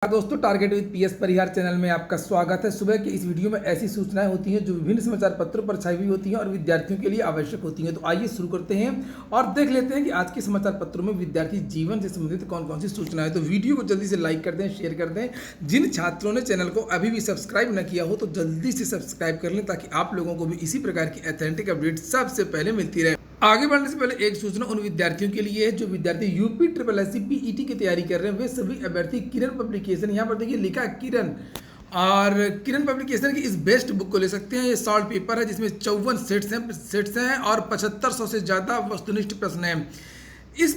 दोस्तों, target with PS Parihar channel में आपका स्वागत है। सुबह की इस वीडियो में ऐसी सूचनाएं होती हैं जो विभिन्न समाचार पत्रों पर छाई हुई होती हैं और विद्यार्थियों के लिए आवश्यक होती हैं। तो आइए शुरू करते हैं और देख लेते हैं कि आज के समाचार पत्रों में विद्यार्थी जीवन से संबंधित कौन कौन सी सूचनाएं। तो वीडियो को जल्दी से लाइक कर दें, शेयर कर दें। जिन छात्रों ने चैनल को अभी भी सब्सक्राइब न किया हो तो जल्दी से सब्सक्राइब कर लें ताकि आप लोगों को भी इसी प्रकार की ऑथेंटिक अपडेट सबसे पहले मिलती रहे। आगे बढ़ने से पहले एक सूचना उन विद्यार्थियों के लिए है जो विद्यार्थी UP triple S C PET की तैयारी कर रहे हैं। वे सभी अभ्यर्थी किरण पब्लिकेशन, यहाँ पर देखिए लिखा है किरण, और किरण पब्लिकेशन की इस बेस्ट बुक को ले सकते हैं। ये सॉल्व पेपर है जिसमें 54 सेट्स हैं और 7500 से ज़्यादा वस्तुनिष्ठ प्रश्न हैं। इस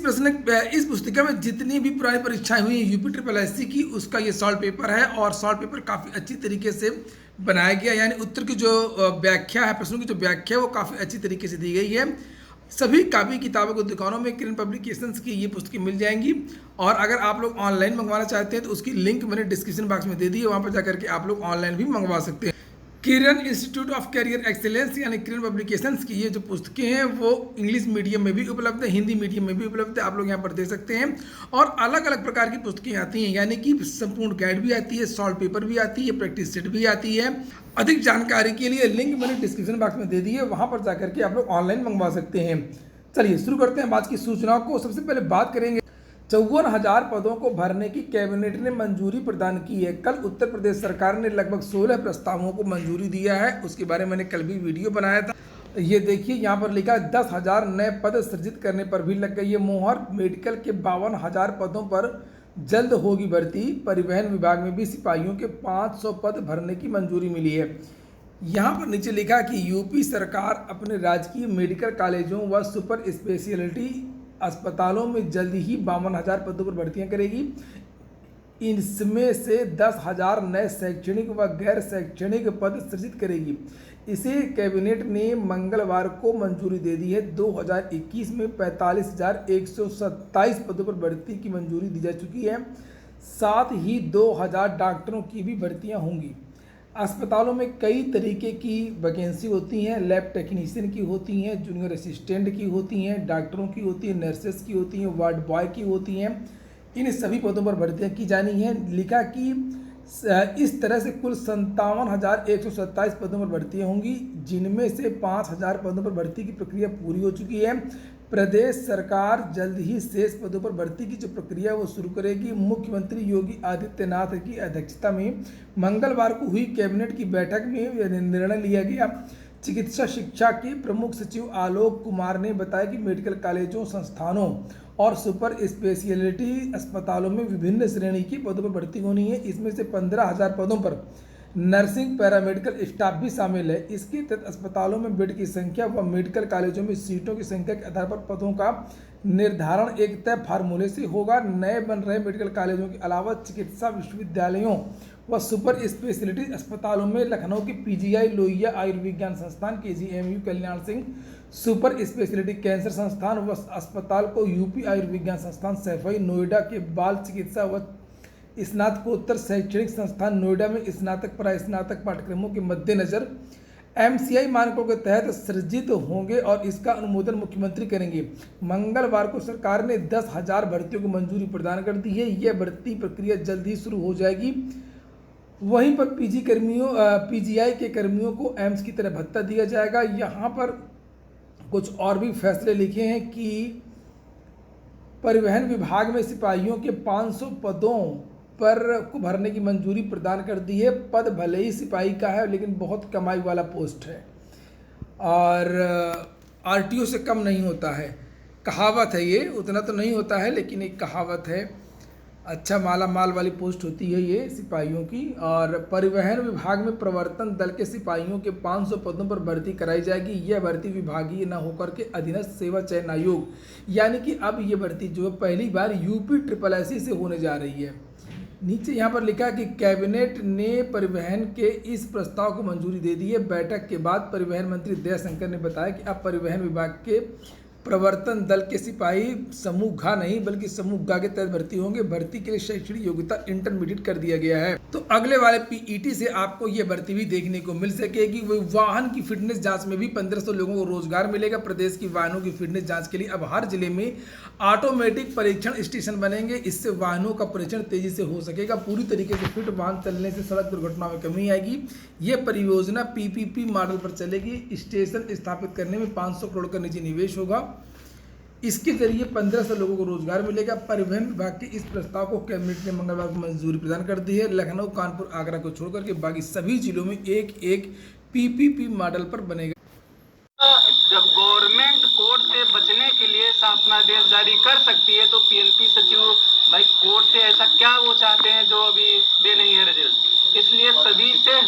पुस्तिका में जितनी भी पुरानी परीक्षाएं हुई हैं यूपी ट्रिपल एस सी की, उसका ये सॉल्व पेपर है और सॉल्व पेपर काफ़ी अच्छी तरीके से बनाया गया। यानी उत्तर की जो व्याख्या है, प्रश्नों की जो व्याख्या है वो काफ़ी अच्छी तरीके से दी गई है। सभी कापी किताबों की दुकानों में किरण पब्लिकेशंस की ये पुस्तकें मिल जाएंगी। और अगर आप लोग ऑनलाइन मंगवाना चाहते हैं तो उसकी लिंक मैंने डिस्क्रिप्शन बॉक्स में दे दी है, वहाँ पर जाकर के आप लोग ऑनलाइन भी मंगवा सकते हैं। किरण इंस्टीट्यूट ऑफ कैरियर एक्सीलेंस यानी किरण पब्लिकेशंस की ये जो पुस्तकें हैं वो इंग्लिश मीडियम में भी उपलब्ध है, हिंदी मीडियम में भी उपलब्ध है, आप लोग यहाँ पर देख सकते हैं। और अलग अलग प्रकार की पुस्तकें आती हैं, यानी कि संपूर्ण गाइड भी आती है, सॉल्व पेपर भी आती है, प्रैक्टिस सेट भी आती है। अधिक जानकारी के लिए लिंक मैंने डिस्क्रिप्शन बॉक्स में दे दी है, वहाँ पर जाकर के आप लोग ऑनलाइन मंगवा सकते हैं। चलिए शुरू करते हैं आज की सूचनाओं को। सबसे पहले बात करेंगे 54,000 पदों को भरने की कैबिनेट ने मंजूरी प्रदान की है। कल उत्तर प्रदेश सरकार ने लगभग 16 प्रस्तावों को मंजूरी दिया है, उसके बारे में मैंने कल भी वीडियो बनाया था। ये देखिए यहाँ पर लिखा है 10,000 नए पद सृजित करने पर भी लग गई है मोहर। मेडिकल के 52,000 पदों पर जल्द होगी भर्ती। परिवहन विभाग में भी सिपाहियों के 500 पद भरने की मंजूरी मिली है। यहाँ पर नीचे लिखा कि यूपी सरकार अपने राजकीय मेडिकल कॉलेजों व सुपर स्पेशलिटी अस्पतालों में जल्द ही 52,000 पदों पर भर्तियां करेगी। इसमें से 10,000 नए शैक्षणिक व गैर शैक्षणिक पद सृजित करेगी। इसे कैबिनेट ने मंगलवार को मंजूरी दे दी है। 2021 में 45,127 पदों पर भर्ती की मंजूरी दी जा चुकी है। साथ ही 2,000 डॉक्टरों की भी भर्तियां होंगी। अस्पतालों में कई तरीके की वैकेंसी होती हैं। लैब टेक्नीशियन की होती हैं, जूनियर असिस्टेंट की होती हैं, डॉक्टरों की होती हैं, नर्सेस की होती हैं, वार्ड बॉय की होती हैं। इन सभी पदों पर भर्तियां की जानी हैं। लिखा कि इस तरह से कुल 57,127 पदों पर भर्तियां होंगी, जिनमें से 5,000 पदों पर भर्ती की प्रक्रिया पूरी हो चुकी है। प्रदेश सरकार जल्द ही शेष पदों पर भर्ती की जो प्रक्रिया वो शुरू करेगी। मुख्यमंत्री योगी आदित्यनाथ की अध्यक्षता में मंगलवार को हुई कैबिनेट की बैठक में यह निर्णय लिया गया। चिकित्सा शिक्षा के प्रमुख सचिव आलोक कुमार ने बताया कि मेडिकल कॉलेजों, संस्थानों और सुपर स्पेशलिटी अस्पतालों में विभिन्न श्रेणी की पदों पर भर्ती होनी है। इसमें से 15,000 पदों पर नर्सिंग पैरामेडिकल स्टाफ भी शामिल है। इसके तहत अस्पतालों में बेड की संख्या व मेडिकल कॉलेजों में सीटों की संख्या के आधार पर पदों का निर्धारण एक तय फार्मूले से होगा। नए बन रहे मेडिकल कॉलेजों के अलावा चिकित्सा विश्वविद्यालयों व सुपर स्पेशलिटी अस्पतालों में लखनऊ के पीजीआई, लोहिया आयुर्विज्ञान संस्थान, KGMU Kalyan Singh super speciality cancer संस्थान व अस्पताल को यूपी आयुर्विज्ञान संस्थान सैफई, नोएडा के बाल चिकित्सा व स्नातकोत्तर शैक्षणिक संस्थान नोएडा में स्नातक परास्नातक पाठ्यक्रमों के मद्देनजर एमसीआई मानकों के तहत सृजित होंगे और इसका अनुमोदन मुख्यमंत्री करेंगे। मंगलवार को सरकार ने 10,000 भर्तियों को मंजूरी प्रदान कर दी है। यह भर्ती प्रक्रिया जल्द ही शुरू हो जाएगी। वहीं पर पीजीआई के कर्मियों को एम्स की तरह भत्ता दिया जाएगा। यहाँ पर कुछ और भी फैसले लिखे हैं कि परिवहन विभाग में सिपाहियों के 500 पदों पर को भरने की मंजूरी प्रदान कर दी है। पद भले ही सिपाही का है लेकिन बहुत कमाई वाला पोस्ट है और आरटीओ से कम नहीं होता है। कहावत है, ये उतना तो नहीं होता है लेकिन एक कहावत है। अच्छा माला माल वाली पोस्ट होती है ये सिपाहियों की। और परिवहन विभाग में प्रवर्तन दल के सिपाहियों के 500 पदों पर भर्ती कराई जाएगी। यह भर्ती विभागीय न होकर के अधीनस्थ सेवा चयन आयोग, यानी कि अब ये भर्ती जो है पहली बार यूपी ट्रिपल एस सी से होने जा रही है। नीचे यहाँ पर लिखा है कि कैबिनेट ने परिवहन के इस प्रस्ताव को मंजूरी दे दी है। बैठक के बाद परिवहन मंत्री दयाशंकर ने बताया कि अब परिवहन विभाग के प्रवर्तन दल के सिपाही समूह घ नहीं बल्कि समूह ग के तहत भर्ती होंगे। भर्ती के लिए शैक्षणिक योग्यता इंटरमीडिएट कर दिया गया है। तो अगले वाले पीईटी से आपको ये भर्ती भी देखने को मिल सकेगी। वो वाहन की फिटनेस जांच में भी 1500 लोगों को रोजगार मिलेगा। प्रदेश की वाहनों की फिटनेस जांच के लिए अब हर जिले में ऑटोमेटिक परीक्षण स्टेशन बनेंगे। इससे वाहनों का परीक्षण तेजी से हो सकेगा। पूरी तरीके से फिट वाहन चलने से सड़क दुर्घटनाओं में कमी आएगी। ये परियोजना पीपीपी मॉडल पर चलेगी। स्टेशन स्थापित करने में 500 करोड़ का निजी निवेश होगा। इसके जरिए 1500 लोगों को रोजगार मिलेगा। परिवहन विभाग के इस प्रस्ताव को कैबिनेट ने मंगलवार को मंजूरी प्रदान कर दी है। लखनऊ, कानपुर, आगरा को छोड़कर के बाकी सभी जिलों में एक एक पीपीपी मॉडल पर बनेगा। जब गवर्नमेंट कोर्ट से बचने के लिए शासनादेश जारी कर सकती है तो पीएनपी सचिव भाई कोर्ट से ऐसा क्या वो चाहते हैं जो अभी दे नहीं है रिजल्ट, इसलिए सभी से।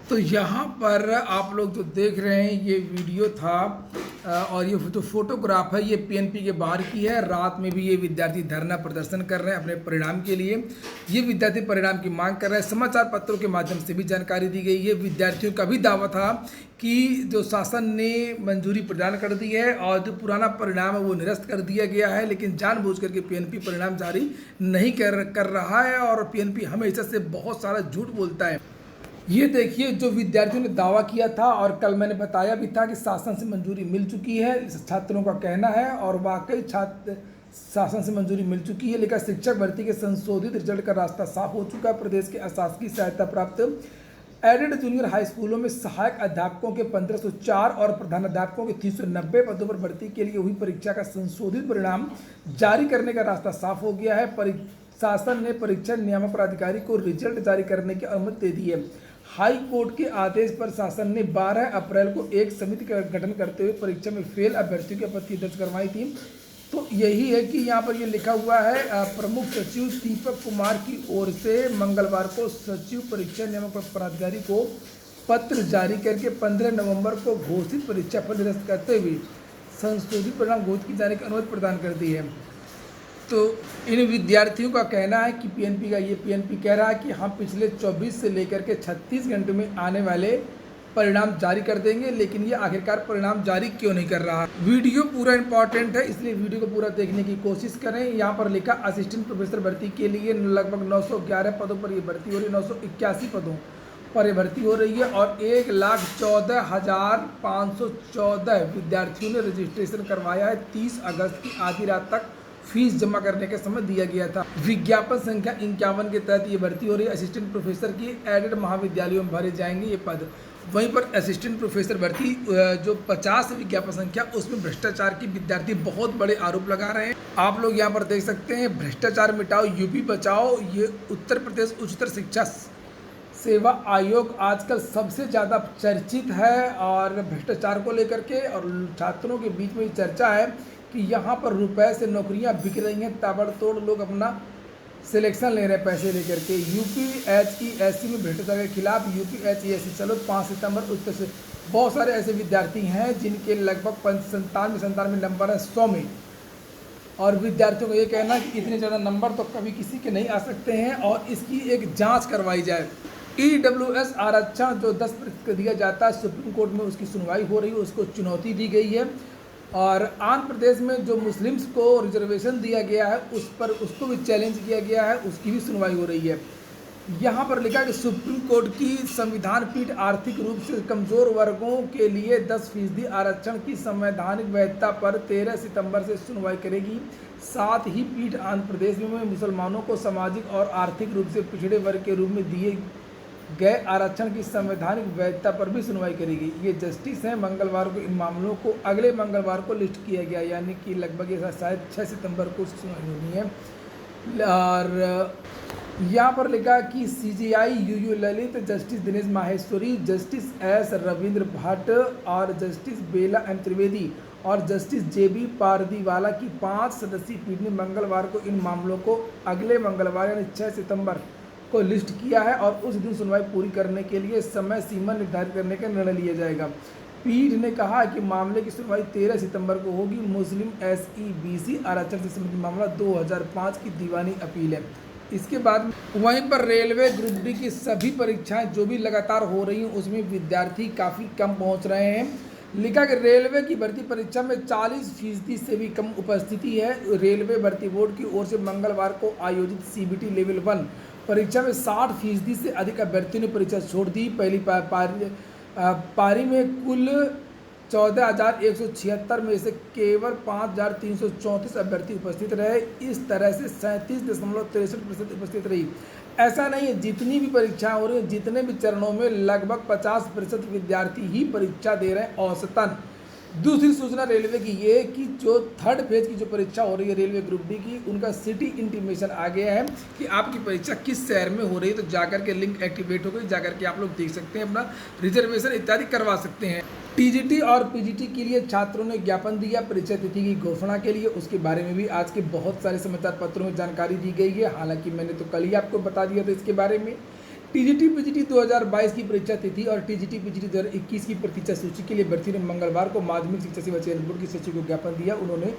तो यहाँ पर आप लोग जो देख रहे हैं ये वीडियो था और ये जो फोटोग्राफ है ये पीएनपी के बाहर की है। रात में भी ये विद्यार्थी धरना प्रदर्शन कर रहे हैं अपने परिणाम के लिए। ये विद्यार्थी परिणाम की मांग कर रहे हैं। समाचार पत्रों के माध्यम से भी जानकारी दी गई है। विद्यार्थियों का भी दावा था कि जो शासन ने मंजूरी प्रदान कर दी है और जो पुराना परिणाम है वो निरस्त कर दिया गया है, लेकिन जानबूझ करके पीएनपी परिणाम जारी नहीं कर रहा है और पीएनपी हमेशा से बहुत सारा झूठ बोलता है। ये देखिए जो विद्यार्थियों ने दावा किया था और कल मैंने बताया भी था कि शासन से मंजूरी मिल चुकी है, छात्रों का कहना है और वाकई छात्र शासन से मंजूरी मिल चुकी है। लेकिन शिक्षक भर्ती के संशोधित रिजल्ट का रास्ता साफ हो चुका है। प्रदेश के अशासकीय सहायता प्राप्त एडेड जूनियर हाई स्कूलों में सहायक अध्यापकों के 1504 और प्रधानाध्यापकों के 390 पदों पर भर्ती के लिए हुई परीक्षा का संशोधित परिणाम जारी करने का रास्ता साफ हो गया है। शासन ने परीक्षा नियामक प्राधिकारी को रिजल्ट जारी करने की अनुमति दे दी है। हाई कोर्ट के आदेश पर शासन ने 12 अप्रैल को एक समिति का गठन करते हुए परीक्षा में फेल अभ्यर्थियों की आपत्ति दर्ज करवाई थी। तो यही है कि यहाँ पर ये लिखा हुआ है प्रमुख सचिव दीपक कुमार की ओर से मंगलवार को सचिव परीक्षा नियामक प्राधिकारी को पत्र जारी करके 15 नवंबर को घोषित परीक्षा फल निरस्त करते हुए संशोधित परिणाम घोषित किए जाने की अनुमति प्रदान कर दी है। तो इन विद्यार्थियों का कहना है कि पीएनपी कह रहा है कि हम पिछले 24 से लेकर के 36 घंटे में आने वाले परिणाम जारी कर देंगे, लेकिन ये आखिरकार परिणाम जारी क्यों नहीं कर रहा। वीडियो पूरा इंपॉर्टेंट है, इसलिए वीडियो को पूरा देखने की कोशिश करें। यहाँ पर लिखा असिस्टेंट प्रोफेसर भर्ती के लिए लगभग 911 पदों पर ये भर्ती हो रही है। 981 पदों पर ये भर्ती हो रही है और 1,14,514 विद्यार्थियों ने रजिस्ट्रेशन करवाया है। 30 अगस्त की आधी रात तक फीस जमा करने का समय दिया गया था। विज्ञापन संख्या 51 के तहत ये भर्ती हो रही है। असिस्टेंट प्रोफेसर की एडेड महाविद्यालयों में भरे जाएंगे ये पद। वहीं पर असिस्टेंट प्रोफेसर भर्ती जो 50 विज्ञापन संख्या उसमें भ्रष्टाचार की विद्यार्थी बहुत बड़े आरोप लगा रहे हैं। आप लोग यहाँ पर देख सकते हैं भ्रष्टाचार मिटाओ यूपी बचाओ। ये उत्तर प्रदेश उच्चतर शिक्षा सेवा आयोग आजकल सबसे ज़्यादा चर्चित है और भ्रष्टाचार को लेकर के और छात्रों के बीच में चर्चा है कि यहाँ पर रुपए से नौकरियाँ बिक रही हैं। ताबड़तोड़ लोग अपना सिलेक्शन ले रहे हैं पैसे लेकर के। यूपीएससी में भ्रष्टाचार के खिलाफ यूपीएससी चलो 5 सितंबर उत्तर से बहुत सारे ऐसे विद्यार्थी हैं जिनके लगभग 97 नंबर है 100 में। और विद्यार्थियों का ये कहना है कि इतने ज़्यादा नंबर तो कभी किसी के नहीं आ सकते हैं और इसकी एक जाँच करवाई जाए। EWS आरक्षण जो 10% दिया जाता है, सुप्रीम कोर्ट में उसकी सुनवाई हो रही है, उसको चुनौती दी गई है। और आंध्र प्रदेश में जो मुस्लिम्स को रिजर्वेशन दिया गया है उसको भी चैलेंज किया गया है, उसकी भी सुनवाई हो रही है। यहाँ पर लिखा है कि सुप्रीम कोर्ट की संविधान पीठ आर्थिक रूप से कमज़ोर वर्गों के लिए 10% आरक्षण की संवैधानिक वैधता पर 13 सितंबर से सुनवाई करेगी। साथ ही पीठ आंध्र प्रदेश में मुसलमानों को सामाजिक और आर्थिक रूप से पिछड़े वर्ग के रूप में दिए गए आरक्षण की संवैधानिक वैधता पर भी सुनवाई करेगी। ये जस्टिस हैं। मंगलवार को इन मामलों को अगले मंगलवार को लिस्ट किया गया, यानी कि लगभग ये शायद 6 सितंबर को सुनवाई होनी है। और यहाँ पर लिखा कि CJI UU Lalit, justice Dinesh Maheshwari, justice S Ravindra Bhatt और जस्टिस बेला M त्रिवेदी और जस्टिस JB पारदीवाला की 5 सदस्यीय पीठ ने मंगलवार को इन मामलों को अगले मंगलवार यानी 6 सितंबर को लिस्ट किया है और उस दिन सुनवाई पूरी करने के लिए समय सीमा निर्धारित करने का निर्णय लिया जाएगा। पीठ ने कहा कि मामले की सुनवाई 13 सितंबर को होगी। मुस्लिम SEBC आरक्षण से संबंधित मामला 2005 की दीवानी अपील है। इसके बाद वहीं पर रेलवे ग्रुप डी की सभी परीक्षाएं जो भी लगातार हो रही हैं उसमें विद्यार्थी काफ़ी कम पहुंच रहे हैं। लिखा कि रेलवे की भर्ती परीक्षा में 40% से भी कम उपस्थिति है। रेलवे भर्ती बोर्ड की ओर से मंगलवार को आयोजित सीबीटी लेवल 1 परीक्षा में 60% से अधिक अभ्यर्थियों ने परीक्षा छोड़ दी। पहली पारी में कुल 14,176 में से केवल 5,334 अभ्यर्थी उपस्थित रहे। इस तरह से 37.63% उपस्थित रही। ऐसा नहीं है, जितनी भी परीक्षाएं हो रही हैं, जितने भी चरणों में लगभग 50% विद्यार्थी ही परीक्षा दे रहे हैं औसतन। दूसरी सूचना रेलवे की ये कि जो थर्ड फेज की जो परीक्षा हो रही है रेलवे ग्रुप डी की, उनका सिटी इंटीमेशन आ गया है कि आपकी परीक्षा किस शहर में हो रही है। तो जाकर के लिंक एक्टिवेट हो गई, जाकर के आप लोग देख सकते हैं, अपना रिजर्वेशन इत्यादि करवा सकते हैं। टीजीटी और पीजीटी के लिए छात्रों ने ज्ञापन दिया परीक्षा तिथि की घोषणा के लिए। उसके बारे में भी आज के बहुत सारे समाचार पत्रों में जानकारी दी गई है। हालांकि मैंने तो कल ही आपको बता दिया था इसके बारे में। टीजीटी पीजीटी 2022 की परीक्षा तिथि और टीजीटी पीजीटी 2021 की परीक्षा सूची के लिए अभ्यर्थियों ने मंगलवार को माध्यमिक शिक्षा सेवा चयन बोर्ड की सचिव को ज्ञापन दिया। उन्होंने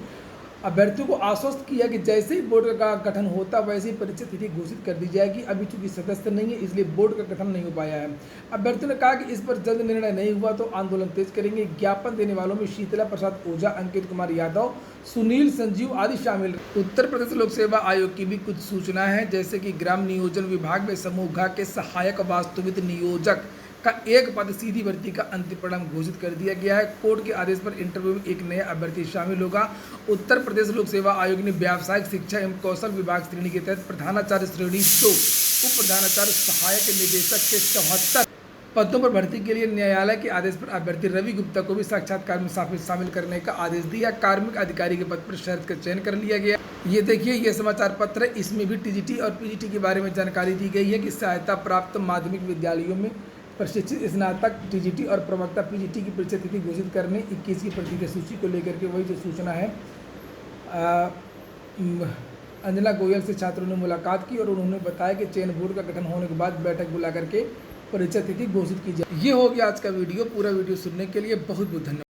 अभ्यर्थियों को आश्वस्त किया कि जैसे ही बोर्ड का गठन होता वैसे ही परीक्षा तिथि घोषित कर दी जाएगी। अभी चूंकि सदस्य नहीं है इसलिए बोर्ड का गठन नहीं हो पाया है। अभ्यर्थियों ने कहा कि इस पर जल्द निर्णय नहीं हुआ तो आंदोलन तेज करेंगे। ज्ञापन देने वालों में शीतला प्रसाद ओझा, अंकित कुमार यादव, सुनील संजीव आदि शामिल। उत्तर प्रदेश लोक सेवा आयोग की भी कुछ सूचना है, जैसे कि ग्राम नियोजन विभाग में समूह घ के सहायक वास्तुविद नियोजक का एक पद सीधी भर्ती का अंतिम परिणाम घोषित कर दिया गया है। कोर्ट के आदेश पर इंटरव्यू में एक नया अभ्यर्थी शामिल होगा। उत्तर प्रदेश लोक सेवा आयोग ने व्यावसायिक शिक्षा एवं कौशल विभाग श्रेणी के तहत प्रधानाचार्य श्रेणी 2, उप प्रधानाचार्य सहायक निदेशक के 74 पदों पर भर्ती के लिए न्यायालय के आदेश पर अभ्यर्थी रवि गुप्ता को भी साक्षात्कार में शामिल करने का आदेश दिया। कार्मिक अधिकारी के पद पर शर्त का चयन कर लिया गया। ये देखिए, ये समाचार पत्र है, इसमें भी टीजीटी और पीजीटी के बारे में जानकारी दी गई है कि सहायता प्राप्त माध्यमिक विद्यालयों में प्रशिक्षित स्नातक टीजीटी और प्रवक्ता पीजीटी की परीक्षा तिथि घोषित करने 21 की परीक्षा सूची को लेकर के वही जो सूचना है। अंजना गोयल से छात्रों ने मुलाकात की और उन्होंने बताया कि चयन बोर्ड का गठन होने के बाद बैठक बुला करके परीक्षा तिथि घोषित की जाए। ये हो गया आज का वीडियो। पूरा वीडियो सुनने के लिए बहुत बहुत धन्यवाद।